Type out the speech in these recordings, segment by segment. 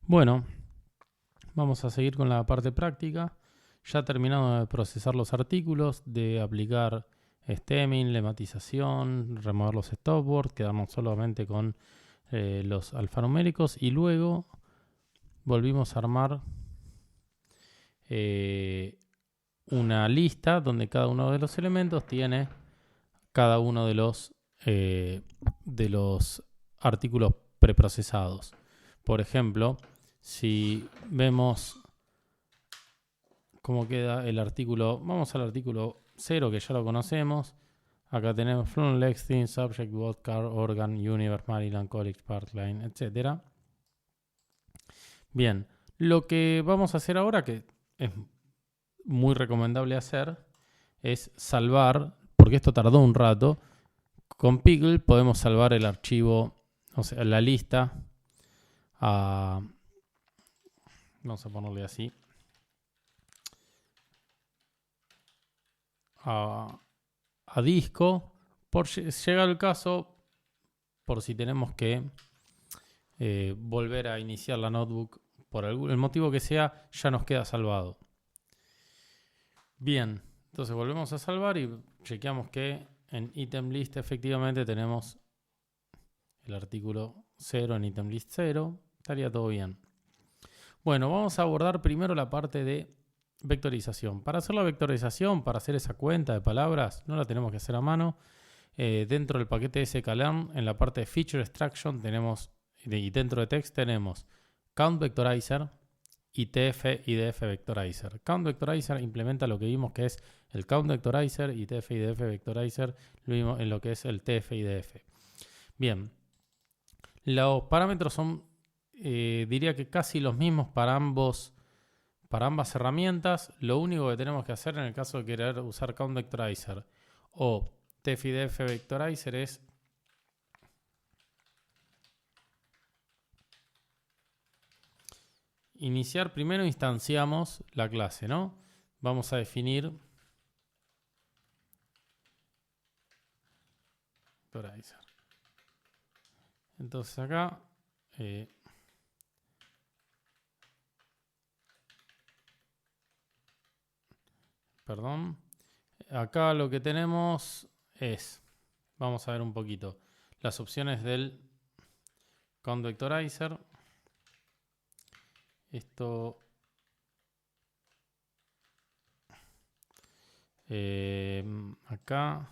Bueno, vamos a seguir con la parte práctica. Ya terminado de procesar los artículos, de aplicar stemming, lematización, remover los stopwords, quedamos solamente con los alfanuméricos y luego volvimos a armar una lista donde cada uno de los elementos tiene cada uno de los artículos preprocesados. Por ejemplo, si vemos cómo queda el artículo, vamos al artículo 0 que ya lo conocemos. Acá tenemos from, Lexington, subject, what, car, organ, universe, Maryland, college, parkline, etc. Bien, lo que vamos a hacer ahora, que es muy recomendable hacer, es salvar, porque esto tardó un rato. Con Pickle podemos salvar el archivo, o sea, la lista vamos a ponerle así, a disco, por llegar el caso, por si tenemos que volver a iniciar la notebook por el motivo que sea, ya nos queda salvado. Bien, entonces volvemos a salvar y chequeamos que en item list efectivamente tenemos el artículo 0 en item list 0, estaría todo bien. Bueno, vamos a abordar primero la parte de vectorización. Para hacer la vectorización, para hacer esa cuenta de palabras, no la tenemos que hacer a mano. Dentro del paquete sklearn, en la parte de feature extraction tenemos, y dentro de text tenemos count vectorizer y tf idf vectorizer. Count vectorizer implementa lo que vimos que es el count vectorizer y tf idf vectorizer lo vimos en lo que es el tf idf. Bien, los parámetros son, diría que casi los mismos para ambas herramientas. Lo único que tenemos que hacer en el caso de querer usar count vectorizer o tf-idf vectorizer es iniciar. Primero instanciamos la clase, ¿no? Vamos a definir vectorizer. Entonces acá acá lo que tenemos es, vamos a ver un poquito, las opciones del count vectorizer. Esto acá,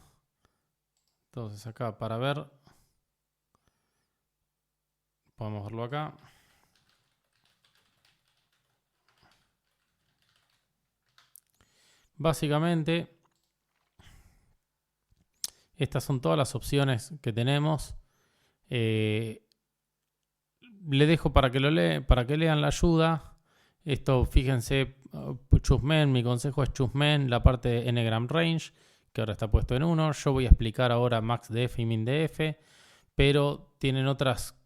entonces acá para ver, podemos verlo acá. Básicamente, estas son todas las opciones que tenemos. Le dejo para que lean la ayuda. Esto, fíjense, chusmen, mi consejo es chusmen la parte de Ngram Range, que ahora está puesto en 1. Yo voy a explicar ahora maxdf y mindf, pero tienen otras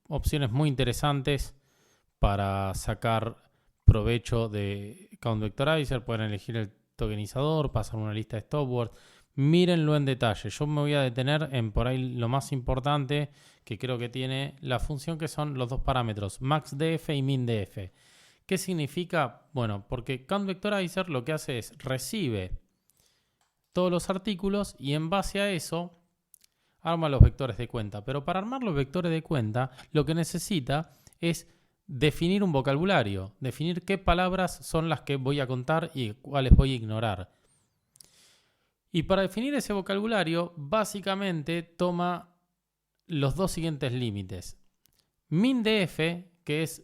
opciones muy interesantes para sacar provecho de count vectorizer. Pueden elegir el tokenizador, pasar una lista de stopwords. Mírenlo en detalle. Yo me voy a detener en por ahí lo más importante que creo que tiene la función, que son los dos parámetros, maxdf y mindf. ¿Qué significa? Bueno, porque count vectorizer lo que hace es recibe todos los artículos y en base a eso arma los vectores de cuenta. Pero para armar los vectores de cuenta, lo que necesita es definir un vocabulario, definir qué palabras son las que voy a contar y cuáles voy a ignorar. Y para definir ese vocabulario, básicamente toma los dos siguientes límites. Mindf, que es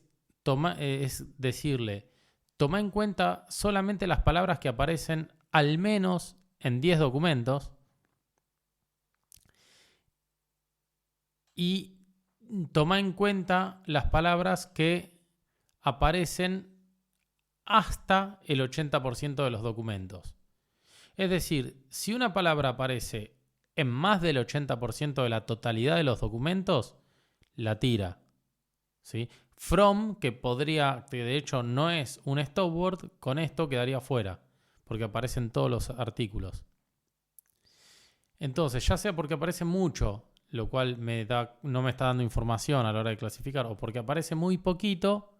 decirle, toma en cuenta solamente las palabras que aparecen al menos en 10 documentos. Y toma en cuenta las palabras que aparecen hasta el 80% de los documentos. Es decir, si una palabra aparece en más del 80% de la totalidad de los documentos, la tira, ¿sí? From, que de hecho no es un stopword, con esto quedaría fuera, porque aparecen todos los artículos. Entonces, ya sea porque aparece mucho lo cual no me está dando información a la hora de clasificar, o porque aparece muy poquito,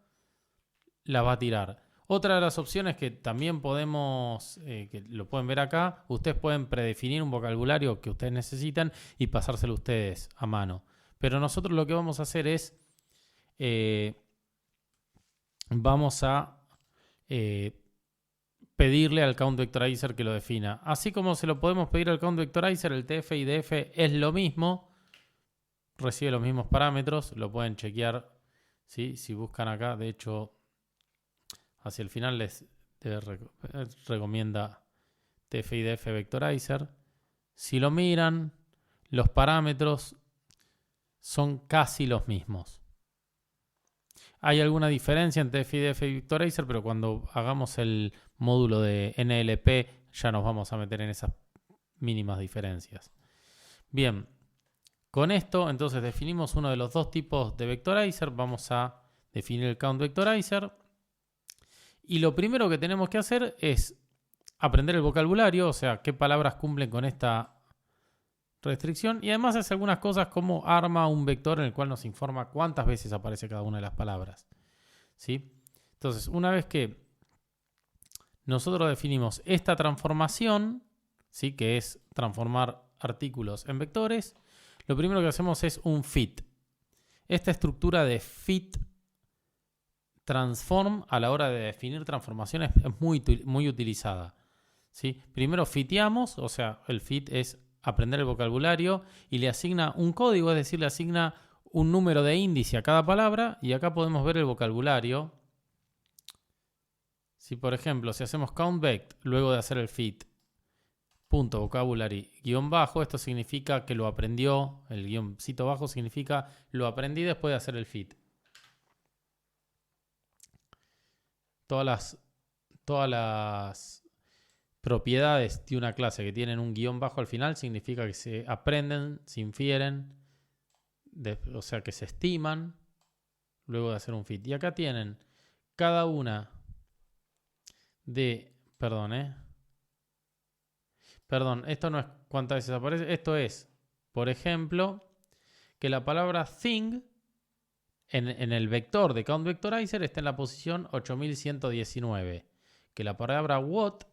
la va a tirar. Otra de las opciones que también podemos, que lo pueden ver acá, ustedes pueden predefinir un vocabulario que ustedes necesitan y pasárselo ustedes a mano. Pero nosotros lo que vamos a hacer es, vamos a pedirle al Count Vectorizer que lo defina. Así como se lo podemos pedir al Count Vectorizer, el TF-IDF es lo mismo, recibe los mismos parámetros, lo pueden chequear, ¿sí? Si buscan acá, de hecho, hacia el final les recomienda TF-IDF Vectorizer. Si lo miran, los parámetros son casi los mismos. Hay alguna diferencia entre TF-IDF y Vectorizer, pero cuando hagamos el módulo de NLP ya nos vamos a meter en esas mínimas diferencias. Bien, con esto entonces definimos uno de los dos tipos de Vectorizer. Vamos a definir el Count Vectorizer. Y lo primero que tenemos que hacer es aprender el vocabulario, o sea, qué palabras cumplen con esta restricción. Y además hace algunas cosas como arma un vector en el cual nos informa cuántas veces aparece cada una de las palabras, ¿sí? Entonces, una vez que nosotros definimos esta transformación, ¿sí? Que es transformar artículos en vectores, lo primero que hacemos es un fit. Esta estructura de fit transform a la hora de definir transformaciones es muy utilizada, ¿sí? Primero fiteamos, o sea, el fit es aprender el vocabulario y le asigna un código, es decir, le asigna un número de índice a cada palabra y acá podemos ver el vocabulario. Si por ejemplo, si hacemos countVect luego de hacer el fit, punto vocabulary guión bajo, esto significa que lo aprendió, el guioncito bajo significa lo aprendí después de hacer el fit. Todas las propiedades de una clase que tienen un guión bajo al final significa que se aprenden, se infieren, o sea que se estiman luego de hacer un fit. Y acá tienen cada una de... Perdón, esto no es cuántas veces aparece, esto es, por ejemplo, que la palabra thing en el vector de Count Vectorizer está en la posición 8119, que la palabra what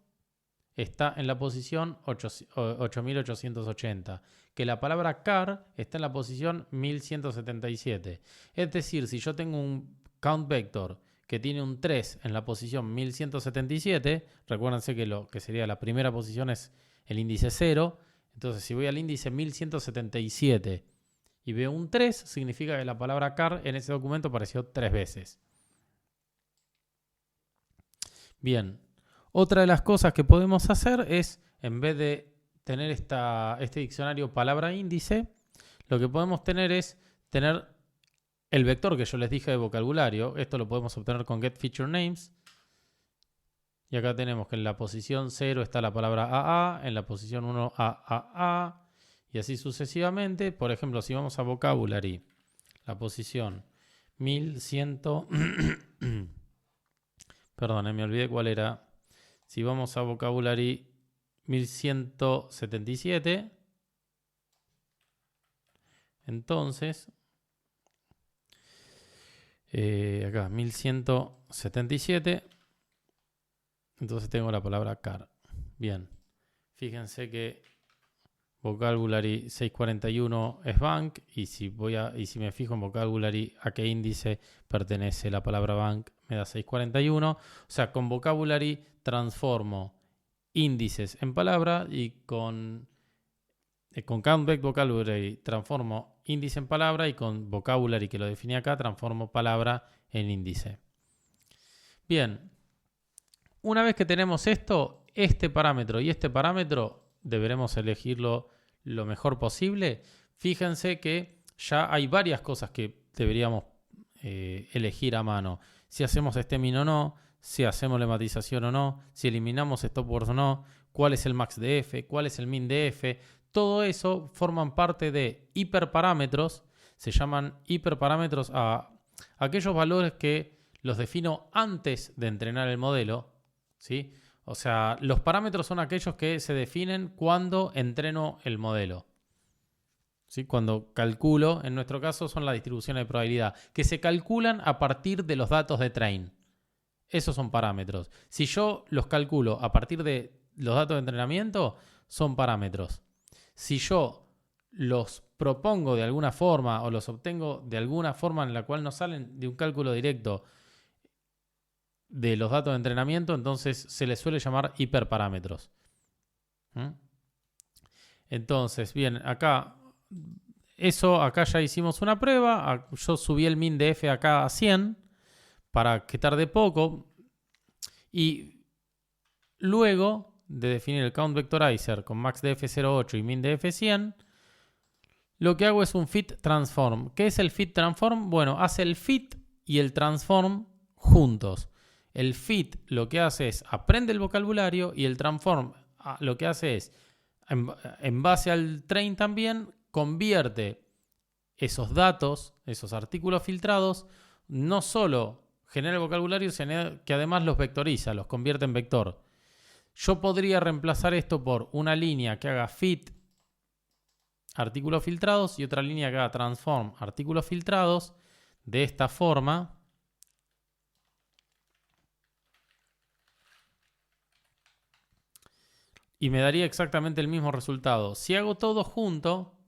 está en la posición 8880, que la palabra car está en la posición 1177. Es decir, si yo tengo un count vector que tiene un 3 en la posición 1177, recuérdense que lo que sería la primera posición es el índice 0, entonces si voy al índice 1177 y veo un 3, significa que la palabra car en ese documento apareció 3 veces. Bien. Otra de las cosas que podemos hacer es, en vez de tener este diccionario palabra índice, lo que podemos tener es tener el vector que yo les dije de vocabulario. Esto lo podemos obtener con getFeatureNames. Y acá tenemos que en la posición 0 está la palabra AA, en la posición 1 AAA, y así sucesivamente. Por ejemplo, si vamos a vocabulary, la posición 1100... Perdón, me olvidé cuál era. Si vamos a vocabulary 1177, entonces, acá 1177, entonces tengo la palabra car. Bien, fíjense que vocabulary 641 es bank y si me fijo en vocabulary a qué índice pertenece la palabra bank, me da 641. O sea, con vocabulary transformo índices en palabra y con countVect vocabulary transformo índice en palabra y con vocabulary que lo definí acá transformo palabra en índice. Bien, una vez que tenemos esto, este parámetro y este parámetro deberemos elegirlo lo mejor posible. Fíjense que ya hay varias cosas que deberíamos elegir a mano. Si hacemos stemming o no, si hacemos lematización o no, si eliminamos stop words o no, cuál es el max de f, cuál es el min de f. Todo eso forman parte de hiperparámetros. Se llaman hiperparámetros a aquellos valores que los defino antes de entrenar el modelo, ¿sí? O sea, los parámetros son aquellos que se definen cuando entreno el modelo. ¿Sí? Cuando calculo, en nuestro caso son las distribuciones de probabilidad, que se calculan a partir de los datos de train. Esos son parámetros. Si yo los calculo a partir de los datos de entrenamiento, son parámetros. Si yo los propongo de alguna forma o los obtengo de alguna forma en la cual no salen de un cálculo directo de los datos de entrenamiento, entonces se les suele llamar hiperparámetros. Entonces, bien, acá ya hicimos una prueba. Yo subí el min de f acá a 100 para que tarde poco. Y luego de definir el count vectorizer con max de f08 y min de f100, lo que hago es un fit transform. ¿Qué es el fit transform? Bueno, hace el fit y el transform juntos. El fit lo que hace es aprende el vocabulario y el transform lo que hace es, en base al train también, convierte esos datos, esos artículos filtrados, no solo genera el vocabulario, sino que además los vectoriza, los convierte en vector. Yo podría reemplazar esto por una línea que haga fit artículos filtrados y otra línea que haga transform artículos filtrados de esta forma. Y me daría exactamente el mismo resultado. Si hago todo junto,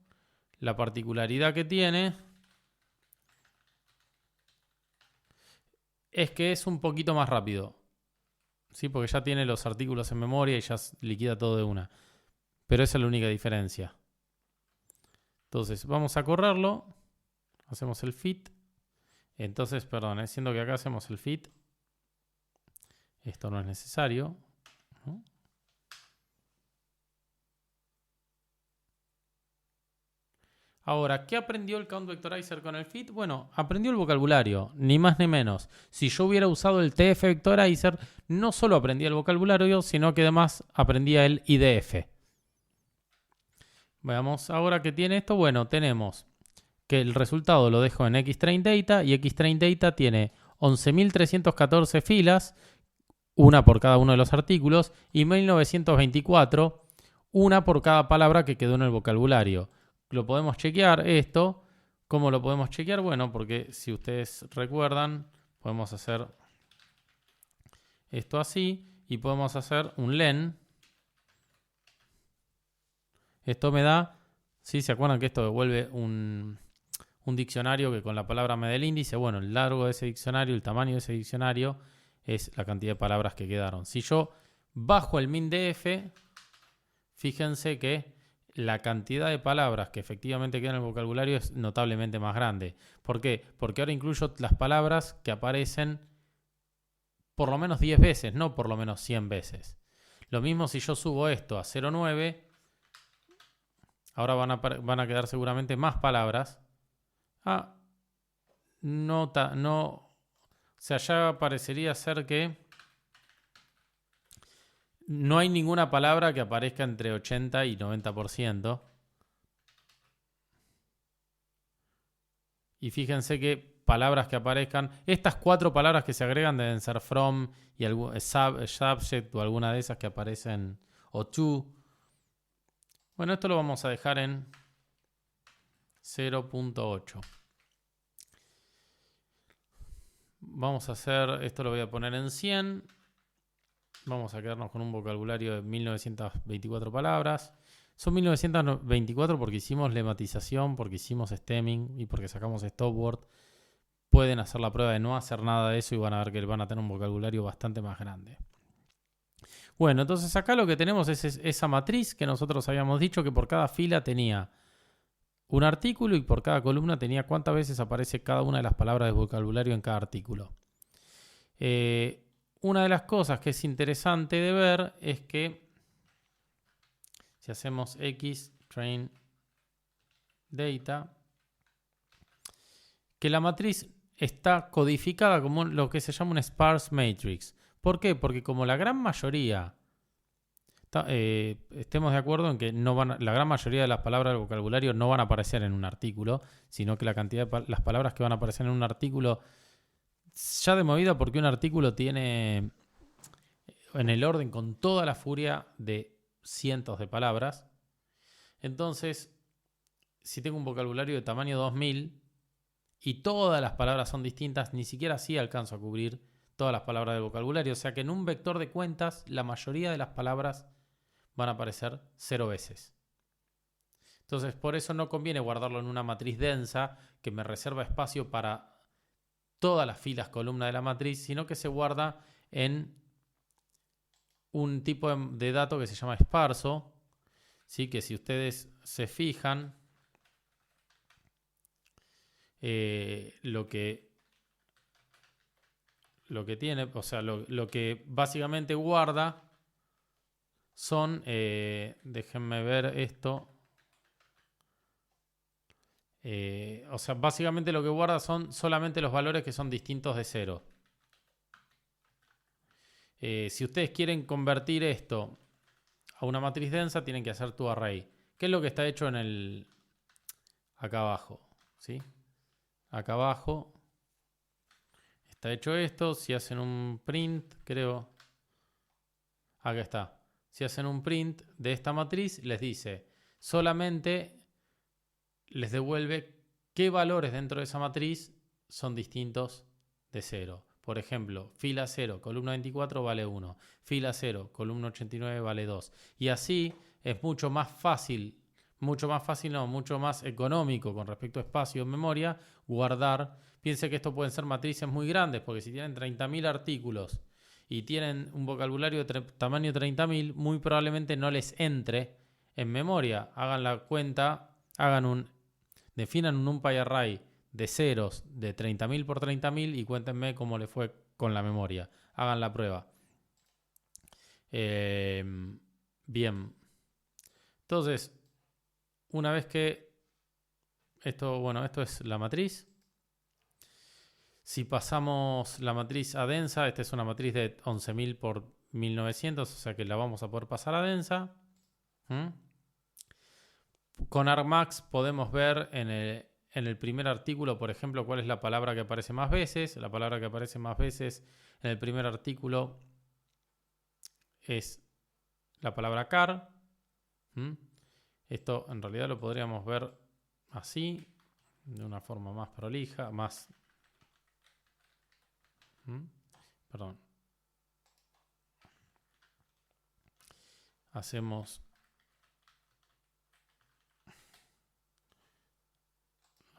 la particularidad que tiene es que es un poquito más rápido. ¿Sí? Porque ya tiene los artículos en memoria y ya liquida todo de una. Pero esa es la única diferencia. Entonces, vamos a correrlo. Hacemos el fit. Entonces, perdón, siendo que acá hacemos el fit. Esto no es necesario, ¿no? Ahora, ¿qué aprendió el count vectorizer con el fit? Bueno, aprendió el vocabulario, ni más ni menos. Si yo hubiera usado el TF vectorizer, no solo aprendía el vocabulario, sino que además aprendía el IDF. Veamos ahora qué tiene esto. Bueno, tenemos que el resultado lo dejo en Xtrain Data y Xtrain Data tiene 11.314 filas, una por cada uno de los artículos, y 1.924, una por cada palabra que quedó en el vocabulario. Lo podemos chequear esto. ¿Cómo lo podemos chequear? Bueno, porque si ustedes recuerdan, podemos hacer esto así y podemos hacer un len. Esto me da, ¿sí? ¿Se acuerdan que esto devuelve un diccionario que con la palabra me da el índice? Bueno, el largo de ese diccionario, el tamaño de ese diccionario es la cantidad de palabras que quedaron. Si yo bajo el min de f, fíjense que la cantidad de palabras que efectivamente quedan en el vocabulario es notablemente más grande. ¿Por qué? Porque ahora incluyo las palabras que aparecen por lo menos 10 veces, no por lo menos 100 veces. Lo mismo si yo subo esto a 0,9, ahora van a quedar seguramente más palabras. O sea, ya parecería ser que no hay ninguna palabra que aparezca entre 80 y 90%. Y fíjense que palabras que aparezcan, estas 4 palabras que se agregan deben ser from y subject o alguna de esas que aparecen, o to. Bueno, esto lo vamos a dejar en 0.8. Vamos a hacer, esto lo voy a poner en 100. Vamos a quedarnos con un vocabulario de 1924 palabras. Son 1924 porque hicimos lematización, porque hicimos stemming y porque sacamos stopword. Pueden hacer la prueba de no hacer nada de eso y van a ver que van a tener un vocabulario bastante más grande. Bueno, entonces acá lo que tenemos es esa matriz que nosotros habíamos dicho que por cada fila tenía un artículo y por cada columna tenía cuántas veces aparece cada una de las palabras de vocabulario en cada artículo. Una de las cosas que es interesante de ver es que si hacemos Xtrain Data, que la matriz está codificada como lo que se llama un sparse matrix. ¿Por qué? Porque como la gran mayoría, estemos de acuerdo en que la gran mayoría de las palabras del vocabulario no van a aparecer en un artículo, sino que la cantidad de las palabras que van a aparecer en un artículo ya de movida, porque un artículo tiene en el orden con toda la furia de cientos de palabras. Entonces, si tengo un vocabulario de tamaño 2000 y todas las palabras son distintas, ni siquiera así alcanzo a cubrir todas las palabras del vocabulario. O sea que en un vector de cuentas, la mayoría de las palabras van a aparecer 0 veces. Entonces, por eso no conviene guardarlo en una matriz densa que me reserva espacio para todas las filas columna de la matriz, sino que se guarda en un tipo de dato que se llama esparso, ¿sí? Que si ustedes se fijan, lo que tiene, o sea, lo que básicamente guarda son, déjenme ver esto, o sea, básicamente lo que guarda son solamente los valores que son distintos de 0. Si ustedes quieren convertir esto a una matriz densa, tienen que hacer toArray, que es lo que está hecho en acá abajo, ¿sí? Acá abajo está hecho esto. Si hacen un print, creo, acá está. Si hacen un print de esta matriz, les dice, solamente les devuelve qué valores dentro de esa matriz son distintos de 0. Por ejemplo, fila 0, columna 24 vale 1. Fila 0, columna 89 vale 2. Y así es mucho más fácil, mucho más económico con respecto a espacio en memoria, guardar. Piense que esto pueden ser matrices muy grandes, porque si tienen 30.000 artículos y tienen un vocabulario de tamaño 30.000, muy probablemente no les entre en memoria. Hagan la cuenta, definan un NumPy array de ceros de 30.000 por 30.000 y cuéntenme cómo le fue con la memoria. Hagan la prueba. Bien. Entonces, una vez que esto es la matriz. Si pasamos la matriz a densa, esta es una matriz de 11.000 por 1900, o sea que la vamos a poder pasar a densa. Con argmax podemos ver en el primer artículo, por ejemplo, cuál es la palabra que aparece más veces. La palabra que aparece más veces en el primer artículo es la palabra car. Esto en realidad lo podríamos ver así, de una forma más prolija, más... Perdón. Hacemos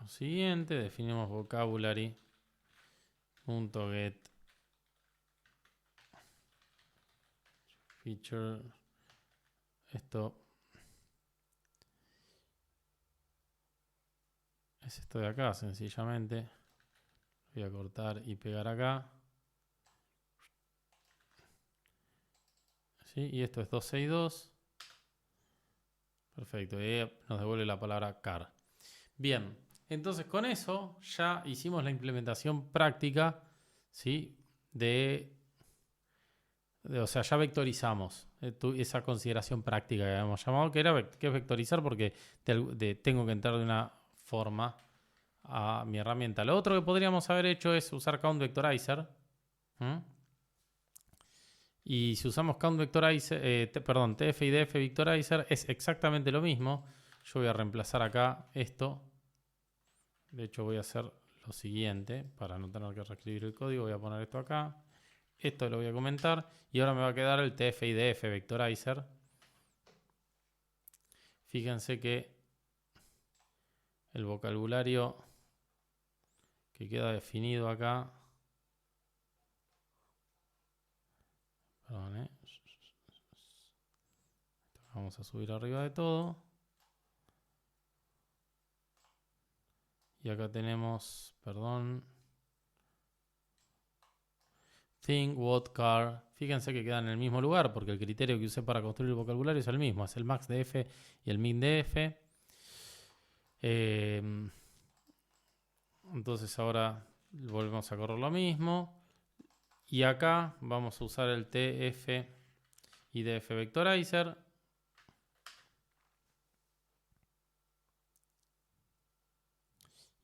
lo siguiente, definimos vocabulary.get feature. Esto es esto de acá, sencillamente. Voy a cortar y pegar acá. ¿Sí? Y esto es 262. Perfecto. Y nos devuelve la palabra car. Bien. Entonces con eso ya hicimos la implementación práctica, ¿sí? O sea, ya vectorizamos esa consideración práctica que habíamos llamado, que es vectorizar porque tengo que entrar de una forma a mi herramienta. Lo otro que podríamos haber hecho es usar Count Vectorizer. Y si usamos Count Vectorizer, TF y DF Vectorizer, es exactamente lo mismo. Yo voy a reemplazar acá esto. De hecho, voy a hacer lo siguiente, para no tener que reescribir el código, voy a poner esto acá. Esto lo voy a comentar y ahora me va a quedar el TF y DF Vectorizer. Fíjense que el vocabulario que queda definido acá. Perdón, vamos a subir arriba de todo. Y acá tenemos, thing, what, car. Fíjense que quedan en el mismo lugar porque el criterio que usé para construir el vocabulario es el mismo. Es el maxdf y el mindf. Entonces ahora volvemos a correr lo mismo. Y acá vamos a usar el TF y DF Vectorizer.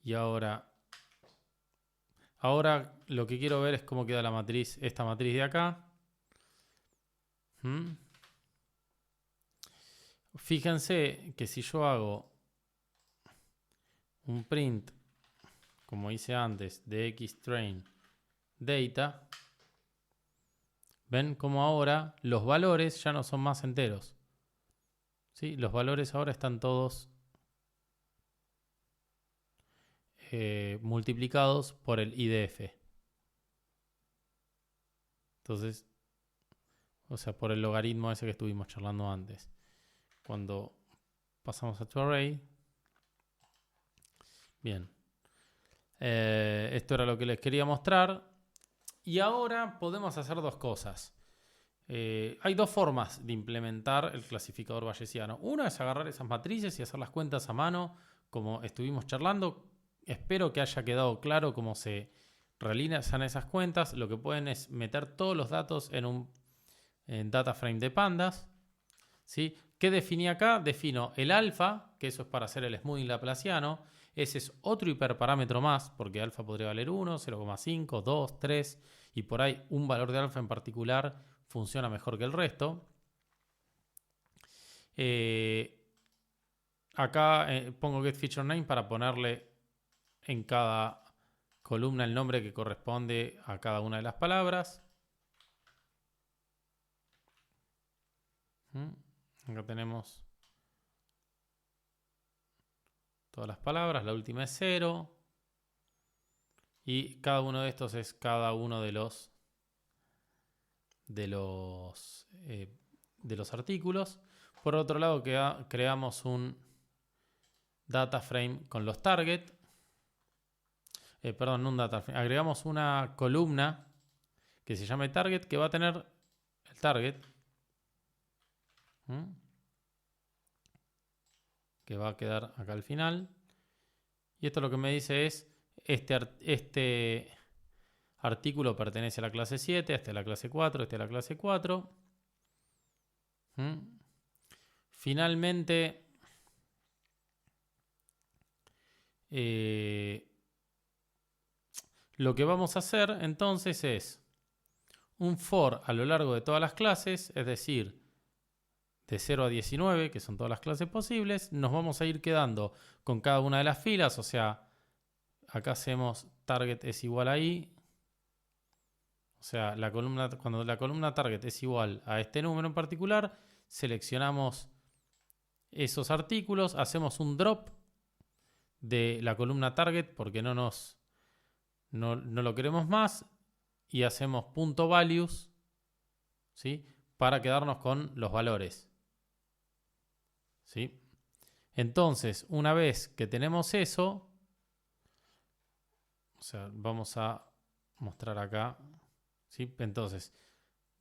Y ahora lo que quiero ver es cómo queda la matriz, esta matriz de acá. Fíjense que si yo hago un print, como hice antes, de xtrain data, ven como ahora los valores ya no son más enteros. ¿Sí? Los valores ahora están todos multiplicados por el IDF. Entonces, o sea, por el logaritmo ese que estuvimos charlando antes. Cuando pasamos a ToArray. Bien. Esto era lo que les quería mostrar. Y ahora podemos hacer dos cosas. Hay dos formas de implementar el clasificador bayesiano. Una es agarrar esas matrices y hacer las cuentas a mano, como estuvimos charlando. Espero que haya quedado claro cómo se realizan esas cuentas. Lo que pueden es meter todos los datos en un data frame de pandas. ¿Sí? ¿Qué definí acá? Defino el alfa, que eso es para hacer el smoothing laplaciano. Ese es otro hiperparámetro más, porque alfa podría valer 1, 0,5, 2, 3, y por ahí un valor de alfa en particular funciona mejor que el resto. Acá pongo getFeatureName para ponerle en cada columna el nombre que corresponde a cada una de las palabras. Acá tenemos todas las palabras, la última es 0. Y cada uno de estos es cada uno de los artículos. Por otro lado, creamos un data frame con los target. Perdón, no un data frame. Agregamos una columna que se llame target, que va a tener el target. Que va a quedar acá al final. Y esto lo que me dice es, este artículo pertenece a la clase 7, este a la clase 4, este a la clase 4. Finalmente, lo que vamos a hacer entonces es un for a lo largo de todas las clases, es decir, de 0 a 19, que son todas las clases posibles. Nos vamos a ir quedando con cada una de las filas, o sea, acá hacemos target es igual a i. O sea, cuando la columna target es igual a este número en particular, seleccionamos esos artículos, hacemos un drop de la columna target porque no lo queremos más, y hacemos .values, ¿sí? Para quedarnos con los valores. ¿Sí? Entonces, una vez que tenemos eso, o sea, vamos a mostrar acá, ¿sí? Entonces,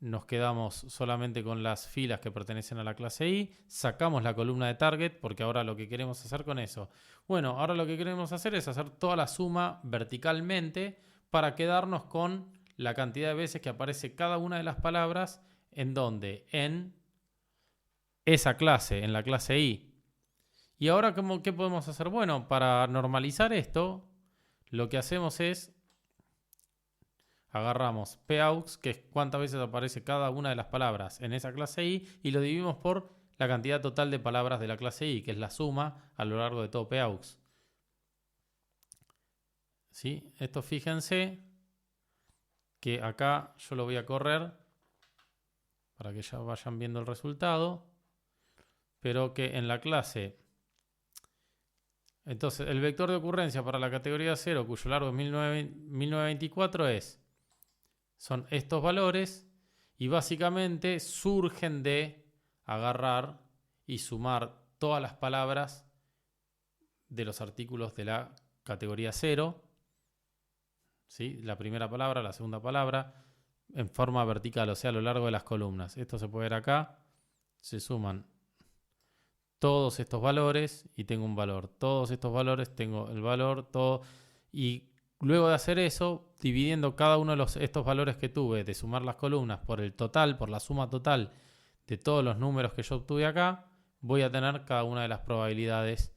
nos quedamos solamente con las filas que pertenecen a la clase I, sacamos la columna de target, porque ahora lo que queremos hacer con eso, bueno, ahora lo que queremos hacer es hacer toda la suma verticalmente para quedarnos con la cantidad de veces que aparece cada una de las palabras en donde, en esa clase, en la clase I. Y ahora, ¿qué podemos hacer? Bueno, para normalizar esto, lo que hacemos es agarramos paux, que es cuántas veces aparece cada una de las palabras en esa clase I, y lo dividimos por la cantidad total de palabras de la clase I, que es la suma a lo largo de todo paux. ¿Sí? Esto, fíjense que acá yo lo voy a correr para que ya vayan viendo el resultado, pero que en la clase, entonces el vector de ocurrencia para la categoría 0, cuyo largo es 1924, son estos valores, y básicamente surgen de agarrar y sumar todas las palabras de los artículos de la categoría 0, ¿sí? La primera palabra, la segunda palabra, en forma vertical, o sea, a lo largo de las columnas. Esto se puede ver acá, se suman todos estos valores y tengo un valor. Todos estos valores tengo el valor, todo. Y luego de hacer eso, dividiendo cada uno de estos valores que tuve, de sumar las columnas por el total, por la suma total de todos los números que yo obtuve acá, voy a tener cada una de las probabilidades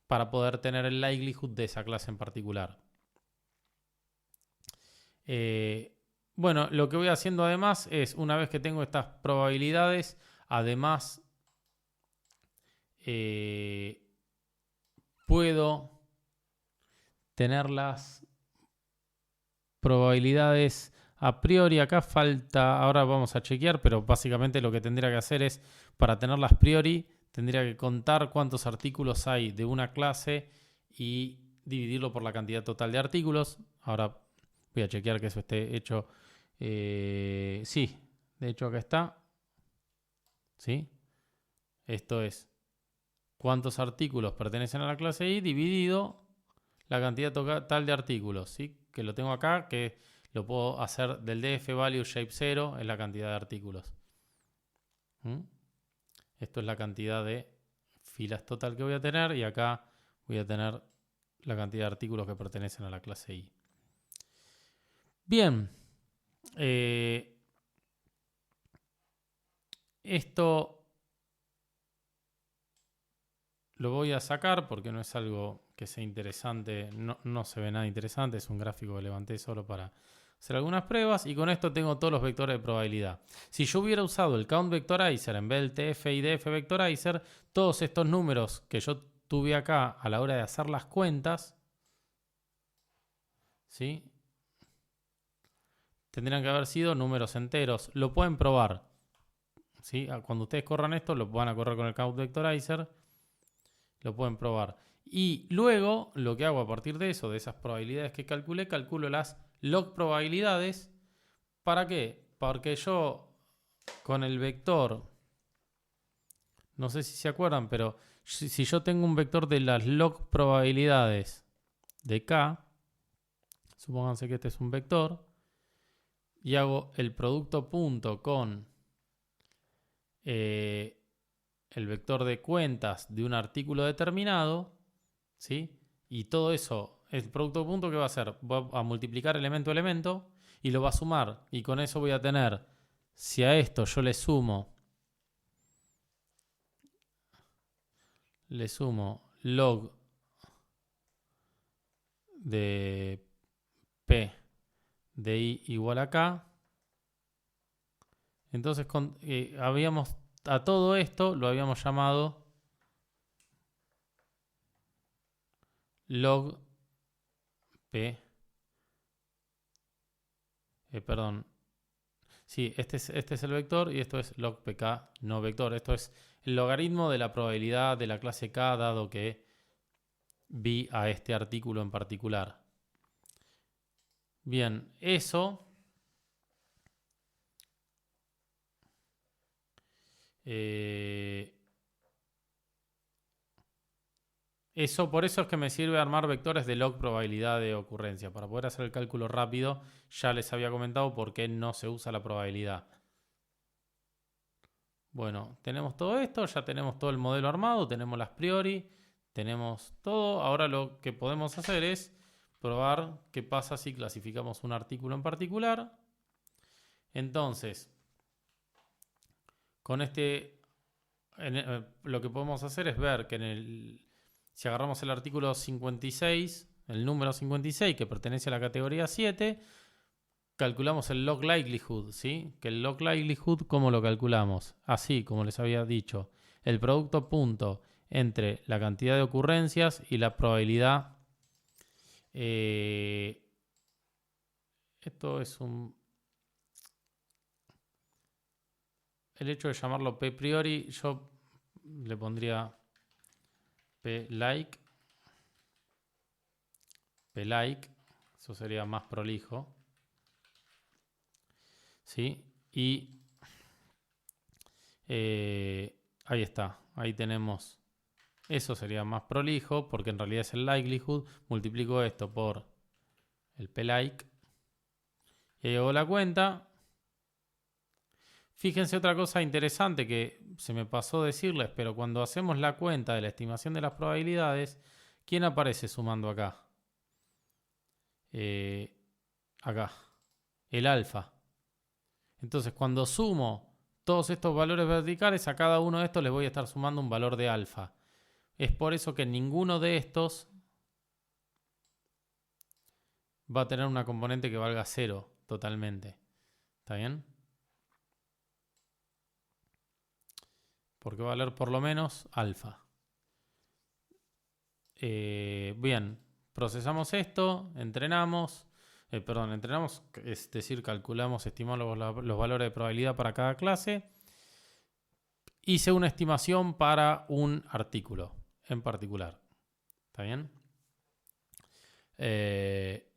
para poder tener el likelihood de esa clase en particular. Bueno, lo que voy haciendo además es, una vez que tengo estas probabilidades, además puedo tener las probabilidades a priori. Acá falta, ahora vamos a chequear, pero básicamente lo que tendría que hacer es, para tenerlas a priori, tendría que contar cuántos artículos hay de una clase y dividirlo por la cantidad total de artículos. Ahora voy a chequear que eso esté hecho. Sí, de hecho acá está. ¿Sí? Esto es cuántos artículos pertenecen a la clase I dividido la cantidad total de artículos. ¿Sí? Que lo tengo acá, que lo puedo hacer del df value shape 0 en la cantidad de artículos. ¿Mm? Esto es la cantidad de filas total que voy a tener y acá voy a tener la cantidad de artículos que pertenecen a la clase I. Bien. Esto lo voy a sacar porque no es algo que sea interesante, no se ve nada interesante, es un gráfico que levanté solo para hacer algunas pruebas y con esto tengo todos los vectores de probabilidad. Si yo hubiera usado el count vectorizer en vez del tf y df vectorizer, todos estos números que yo tuve acá a la hora de hacer las cuentas, ¿sí?, tendrían que haber sido números enteros. Lo pueden probar, ¿sí? Cuando ustedes corran esto, lo van a correr con el count vectorizer. Lo pueden probar. Y luego, lo que hago a partir de eso, de esas probabilidades que calculé, calculo las log probabilidades. ¿Para qué? Porque yo con el vector, no sé si se acuerdan, pero si yo tengo un vector de las log probabilidades de K, supónganse que este es un vector, y hago el producto punto con el vector de cuentas de un artículo determinado, ¿sí? Y todo eso, el producto punto, ¿qué va a hacer? Va a multiplicar elemento a elemento y lo va a sumar. Y con eso voy a tener, si a esto yo le sumo log de P de I igual a K, entonces habíamos, a todo esto lo habíamos llamado log P. Perdón. Sí, este es el vector y esto es log pk no vector. Esto es el logaritmo de la probabilidad de la clase K dado que vi a este artículo en particular. Bien, eso por eso es que me sirve armar vectores de log probabilidad de ocurrencia. Para poder hacer el cálculo rápido, ya les había comentado por qué no se usa la probabilidad. Bueno, tenemos todo esto, ya tenemos todo el modelo armado, tenemos las priori, tenemos todo. Ahora lo que podemos hacer es probar qué pasa si clasificamos un artículo en particular. Entonces, con lo que podemos hacer es ver que si agarramos el artículo 56, el número 56 que pertenece a la categoría 7, calculamos el log likelihood, ¿sí? Que el log likelihood, ¿cómo lo calculamos? Así, como les había dicho, el producto punto entre la cantidad de ocurrencias y la probabilidad. Esto es el hecho de llamarlo P priori, yo le pondría P like, eso sería más prolijo, ¿sí? Y ahí está, ahí tenemos, eso sería más prolijo porque en realidad es el likelihood, multiplico esto por el P like y ahí hago la cuenta. Fíjense otra cosa interesante que se me pasó decirles, pero cuando hacemos la cuenta de la estimación de las probabilidades, ¿quién aparece sumando acá? Acá, el alfa. Entonces, cuando sumo todos estos valores verticales, a cada uno de estos les voy a estar sumando un valor de alfa. Es por eso que ninguno de estos va a tener una componente que valga 0 totalmente. ¿Está bien? Porque va a valer por lo menos alfa. Bien, procesamos esto, entrenamos, es decir, calculamos, estimamos los valores de probabilidad para cada clase. Hice una estimación para un artículo en particular. ¿Está bien?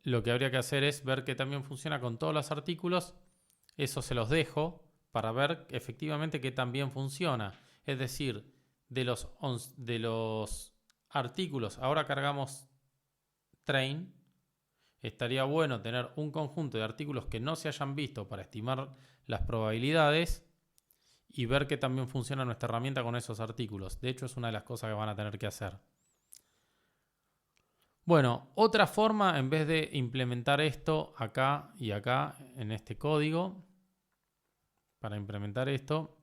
Lo que habría que hacer es ver que también funciona con todos los artículos. Eso se los dejo para ver efectivamente que también funciona. Es decir, de los artículos, ahora cargamos train. Estaría bueno tener un conjunto de artículos que no se hayan visto para estimar las probabilidades y ver que también funciona nuestra herramienta con esos artículos. De hecho, es una de las cosas que van a tener que hacer. Bueno, otra forma, en vez de implementar esto acá y acá en este código, para implementar esto,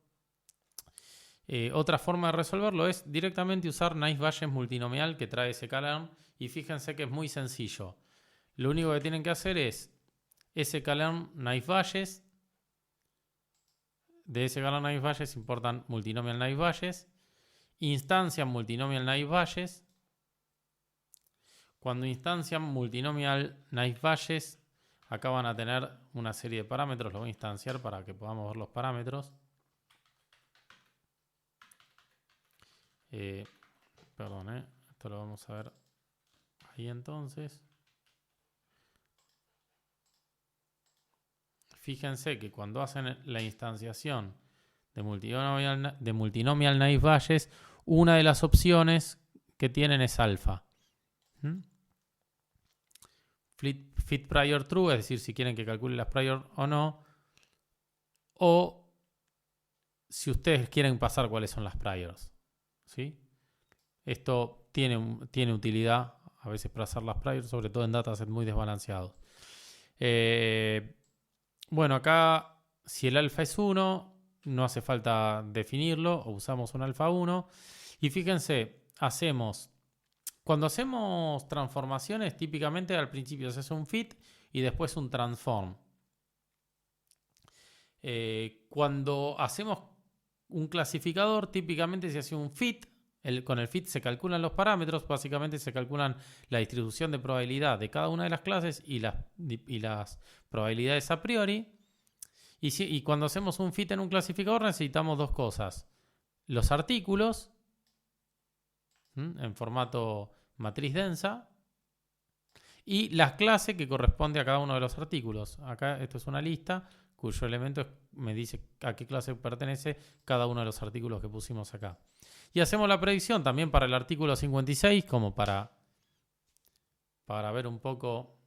otra forma de resolverlo es directamente usar Naive-Bayes multinomial que trae sklearn, y fíjense que es muy sencillo. Lo único que tienen que hacer es sklearn Naive-Bayes. De sklearn Naive-Bayes importan multinomial Naive-Bayes, instancian multinomial Naive-Bayes. Cuando instancian multinomial Naive-Bayes, acá van a tener una serie de parámetros. Lo voy a instanciar para que podamos ver los parámetros. Perdón, esto lo vamos a ver ahí entonces. Fíjense que cuando hacen la instanciación de multinomial Naive-Bayes, una de las opciones que tienen es alfa. Fit prior true, es decir, si quieren que calcule las prior o no. O si ustedes quieren pasar cuáles son las priors. ¿Sí? Esto tiene utilidad a veces para hacer las priors, sobre todo en datasets muy desbalanceados. Bueno, acá si el alfa es 1, no hace falta definirlo, o usamos un alfa 1. Y fíjense, cuando hacemos transformaciones, típicamente al principio se hace un fit y después un transform. Cuando hacemos un clasificador, típicamente se hace un fit. Con el fit se calculan los parámetros, básicamente se calculan la distribución de probabilidad de cada una de las clases y las probabilidades a priori. Y cuando hacemos un fit en un clasificador necesitamos dos cosas. Los artículos en formato matriz densa y la clase que corresponde a cada uno de los artículos. Acá esto es una lista cuyo elemento me dice a qué clase pertenece cada uno de los artículos que pusimos acá. Y hacemos la predicción también para el artículo 56 como para ver un poco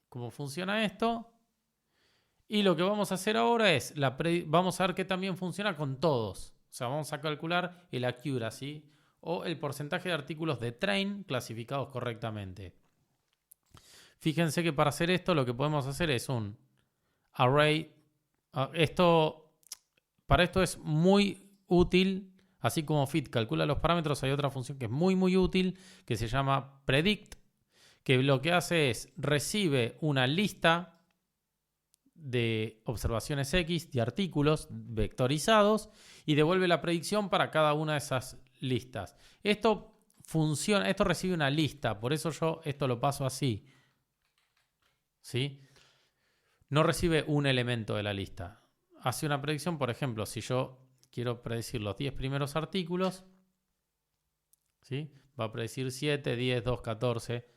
cómo funciona esto. Y lo que vamos a hacer ahora es, vamos a ver que también funciona con todos. O sea, vamos a calcular el accuracy o el porcentaje de artículos de train clasificados correctamente. Fíjense que para hacer esto lo que podemos hacer es un array. Para esto es muy útil, así como fit calcula los parámetros, hay otra función que es muy muy útil que se llama predict, que lo que hace es recibe una lista de observaciones X, de artículos vectorizados y devuelve la predicción para cada una de esas listas. Esto funciona, esto recibe una lista, por eso yo esto lo paso así. ¿Sí? No recibe un elemento de la lista. Hace una predicción, por ejemplo, si yo quiero predecir los 10 primeros artículos, ¿sí? Va a predecir 7, 10, 2, 14.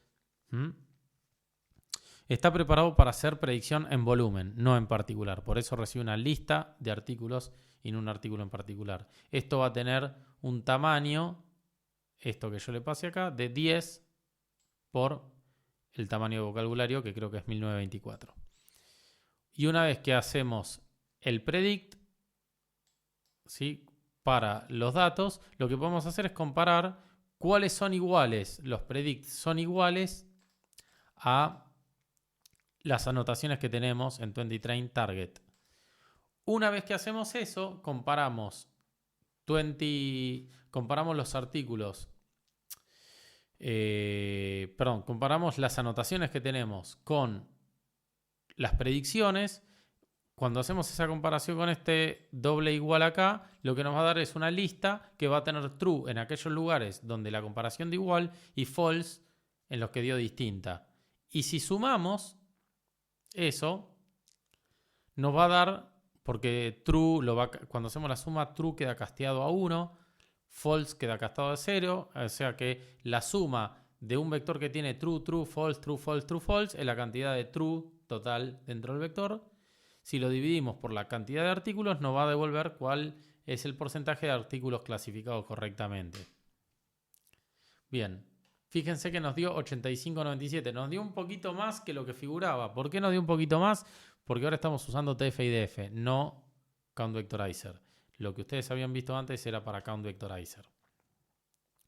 Está preparado para hacer predicción en volumen, no en particular. Por eso recibe una lista de artículos y no un artículo en particular. Esto va a tener un tamaño, esto que yo le pase acá, de 10 por el tamaño de vocabulario, que creo que es 1924. Y una vez que hacemos el predict, ¿sí? Para los datos, lo que podemos hacer es comparar cuáles son iguales. Los predicts son iguales a las anotaciones que tenemos en 20train target. Una vez que hacemos eso, comparamos los artículos. Comparamos las anotaciones que tenemos con las predicciones. Cuando hacemos esa comparación con este doble igual acá, lo que nos va a dar es una lista que va a tener true en aquellos lugares donde la comparación de igual y false en los que dio distinta. Y si sumamos eso, nos va a dar, porque true, cuando hacemos la suma, true queda casteado a 1, false queda casteado a 0, o sea que la suma de un vector que tiene true, true, false, true, false, true, false es la cantidad de true total dentro del vector. Si lo dividimos por la cantidad de artículos, nos va a devolver cuál es el porcentaje de artículos clasificados correctamente. Bien, fíjense que nos dio 85,97. Nos dio un poquito más que lo que figuraba. ¿Por qué nos dio un poquito más? Porque ahora estamos usando TF-IDF, no Count Vectorizer. Lo que ustedes habían visto antes era para Count Vectorizer.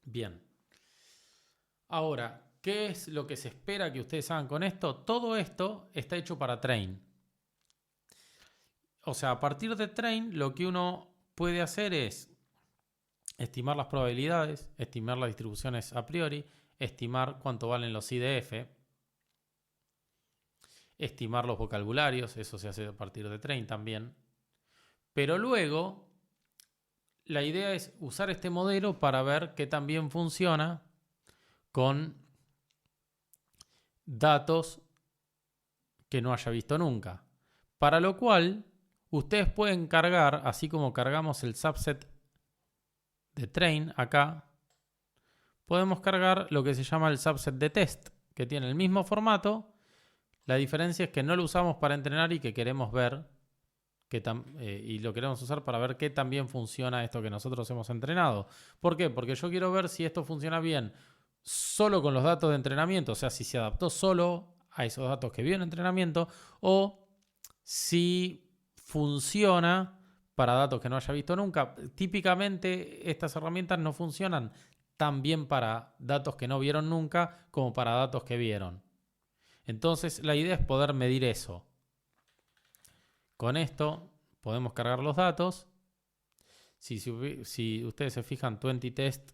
Bien. Ahora, ¿qué es lo que se espera que ustedes hagan con esto? Todo esto está hecho para train. O sea, a partir de train, lo que uno puede hacer es estimar las probabilidades, estimar las distribuciones a priori, estimar cuánto valen los IDF, estimar los vocabularios, eso se hace a partir de train también. Pero luego, la idea es usar este modelo para ver qué también funciona con datos que no haya visto nunca. Para lo cual, ustedes pueden cargar, así como cargamos el subset de train acá, podemos cargar lo que se llama el subset de test, que tiene el mismo formato. La diferencia es que no lo usamos para entrenar y que queremos ver y lo queremos usar para ver qué también funciona esto que nosotros hemos entrenado. ¿Por qué? Porque yo quiero ver si esto funciona bien solo con los datos de entrenamiento, o sea, si se adaptó solo a esos datos que vio en entrenamiento, o si funciona para datos que no haya visto nunca. Típicamente estas herramientas no funcionan tan bien para datos que no vieron nunca como para datos que vieron. Entonces la idea es poder medir eso. Con esto podemos cargar los datos. Si ustedes se fijan, 20 test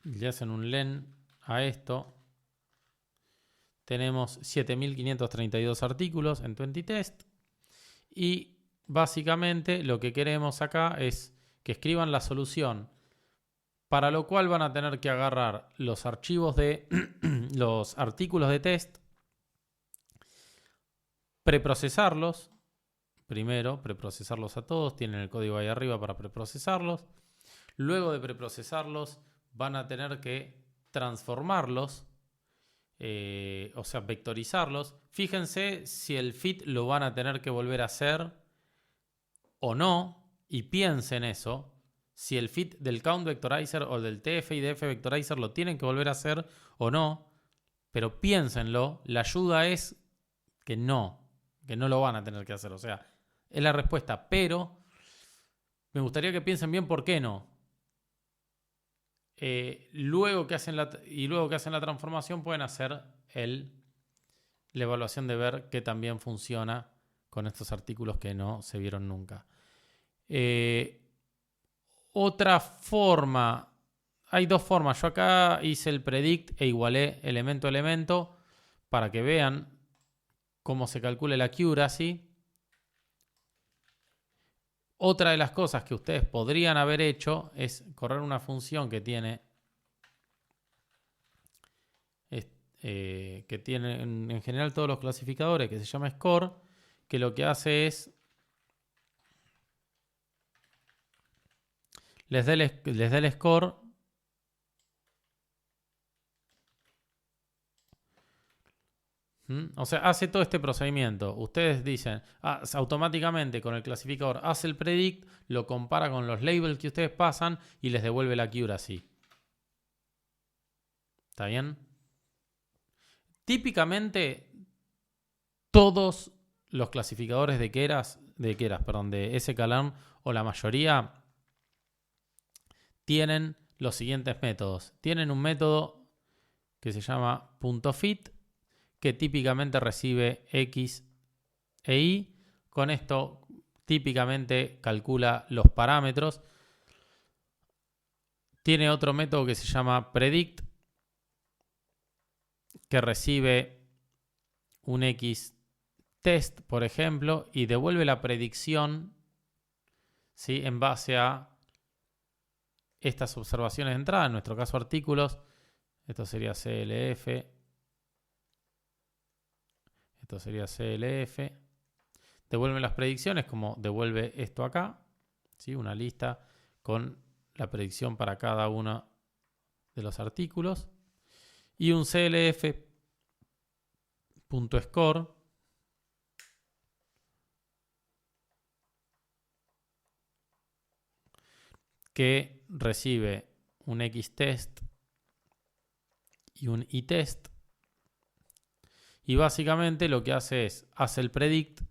le hacen un len a esto. Tenemos 7.532 artículos en 20 test. Y básicamente lo que queremos acá es que escriban la solución. Para lo cual van a tener que agarrar los archivos de los artículos de test, preprocesarlos. Primero, preprocesarlos a todos. Tienen el código ahí arriba para preprocesarlos. Luego de preprocesarlos, van a tener que transformarlos, o sea, vectorizarlos. Fíjense si el fit lo van a tener que volver a hacer o no, y piensen eso. Si el fit del Count Vectorizer o del TF-IDF Vectorizer lo tienen que volver a hacer o no, pero piénsenlo. La ayuda es que no lo van a tener que hacer. O sea, es la respuesta, pero me gustaría que piensen bien por qué no. Luego que hacen la transformación pueden hacer la evaluación de ver qué también funciona con estos artículos que no se vieron nunca. Otra forma, hay dos formas. Yo acá hice el predict e igualé elemento a elemento para que vean cómo se calcula la accuracy. Otra de las cosas que ustedes podrían haber hecho es correr una función que tiene en general todos los clasificadores, que se llama score, que lo que hace es les da el score O sea, hace todo este procedimiento. Ustedes dicen, automáticamente con el clasificador hace el predict, lo compara con los labels que ustedes pasan y les devuelve la accuracy. ¿Está bien? Típicamente, todos los clasificadores de sklearn o la mayoría tienen los siguientes métodos. Tienen un método que se llama .fit, que típicamente recibe X e Y. Con esto típicamente calcula los parámetros. Tiene otro método que se llama predict, que recibe un X test, por ejemplo, y devuelve la predicción, ¿sí?, en base a estas observaciones de entrada, en nuestro caso artículos, esto sería CLF, esto sería CLF, devuelve las predicciones como devuelve esto acá, ¿sí? Una lista con la predicción para cada uno de los artículos, y un CLF.score que recibe un X-test y un Y-test, y básicamente lo que hace es, hace el predict,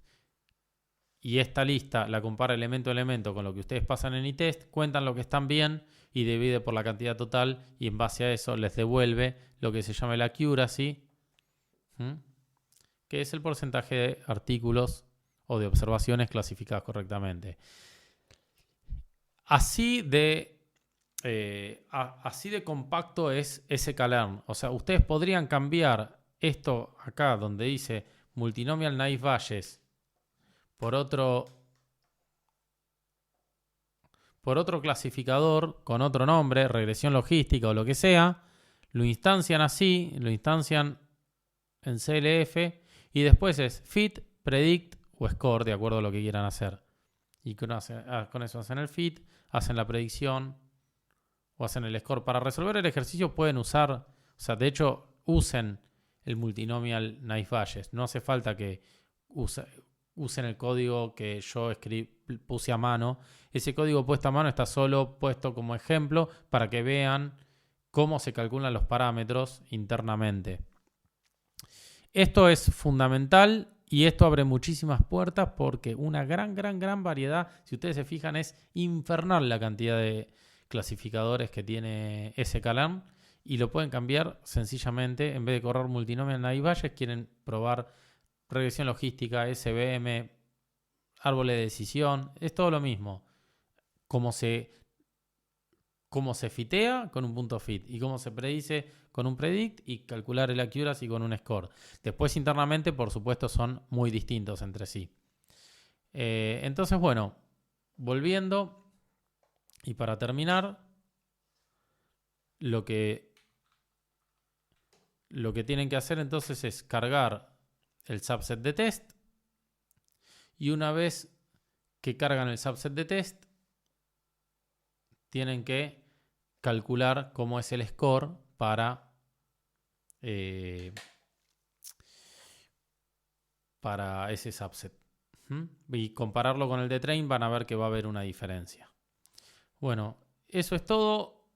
y esta lista la compara elemento a elemento con lo que ustedes pasan en Y-test, cuentan lo que están bien y divide por la cantidad total, y en base a eso les devuelve lo que se llama el accuracy, que es el porcentaje de artículos o de observaciones clasificadas correctamente. Así de compacto es sklearn. O sea, ustedes podrían cambiar esto acá donde dice multinomial naive Bayes por otro clasificador con otro nombre, regresión logística o lo que sea, lo instancian así, lo instancian en CLF y después es fit, predict o score de acuerdo a lo que quieran hacer. Y con eso hacen el fit, hacen la predicción o hacen el score. Para resolver el ejercicio pueden usar, o sea, de hecho usen el multinomial naive Bayes. No hace falta que usen el código que yo puse a mano. Ese código puesto a mano está solo puesto como ejemplo para que vean cómo se calculan los parámetros internamente. Esto es fundamental y esto abre muchísimas puertas porque una gran variedad, si ustedes se fijan, es infernal la cantidad de clasificadores que tiene sklearn y lo pueden cambiar sencillamente. En vez de correr multinomial naive Bayes, quieren probar regresión logística, SVM, árboles de decisión, es todo lo mismo. Cómo se fitea con un punto fit y cómo se predice con un predict y calcular el accuracy con un score. Después internamente, por supuesto, son muy distintos entre sí. Entonces, bueno, volviendo y para terminar, lo que tienen que hacer entonces es cargar el subset de test y una vez que cargan el subset de test tienen que calcular cómo es el score para ese subset. Y compararlo con el de train van a ver que va a haber una diferencia. Bueno, eso es todo.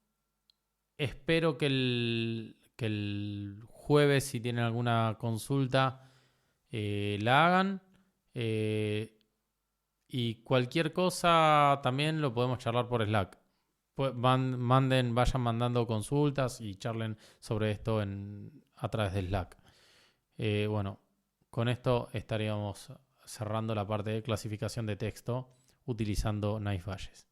Espero que el jueves, si tienen alguna consulta, la hagan. Y cualquier cosa también lo podemos charlar por Slack. Vayan mandando consultas y charlen sobre esto a través de Slack. Bueno, con esto estaríamos cerrando la parte de clasificación de texto utilizando naive Bayes.